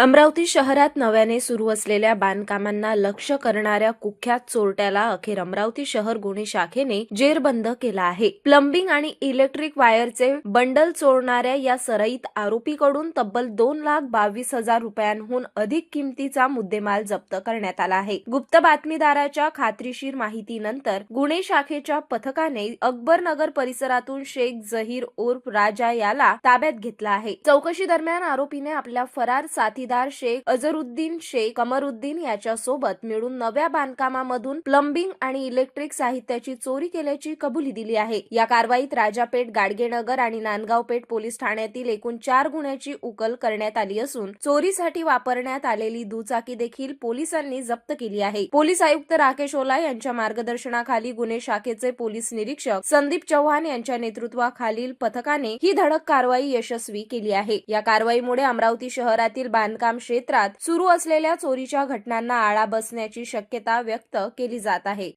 अमरावती शहरात नव्याने सुरू असलेल्या बांधकामांना लक्ष्य करणाऱ्या कुख्यात चोरट्याला अखेर अमरावती शहर गुन्हे शाखेने जेरबंद केला आहे. प्लंबिंग आणि इलेक्ट्रिक वायरचे बंडल चोरणाऱ्या या सराईत आरोपीकडून तब्बल 2,22,000 रुपयांहून अधिक किमतीचा मुद्देमाल जप्त करण्यात आला आहे. गुप्त बातमीदाराच्या खात्रीशीर माहितीनंतर गुन्हे शाखेच्या पथकाने अकबरनगर परिसरातून शेख झहीर उर्फ राजा याला ताब्यात घेतला आहे. चौकशी दरम्यान आरोपीने आपल्या फरार साथीदार शेख अझरुद्दीन शेख कमरुद्दीन याच्या सोबत मिळून नव्या बांधकामामधून प्लंबिंग आणि इलेक्ट्रिक साहित्याची चोरी केल्याची कबुली दिली आहे. या कारवाईत राजापेठ, गाडगेनगर आणि नांदगावपेठ पोलीस ठाण्यातील एकूण 4 गुन्ह्याची उकल करण्यात आली असून चोरीसाठी वापरण्यात आलेली दुचाकी देखील पोलिसांनी जप्त केली आहे. पोलीस आयुक्त राकेश ओला यांच्या मार्गदर्शनाखाली गुन्हे शाखेचे पोलीस निरीक्षक संदीप चव्हाण यांच्या नेतृत्वाखालील पथकाने ही धडक कारवाई यशस्वी केली आहे. या कारवाईमुळे अमरावती शहरातील बांधकाम क्षेत्रात सुरू असलेल्या चोरीच्या घटनांना आळा बसण्याची शक्यता व्यक्त केली जात आहे.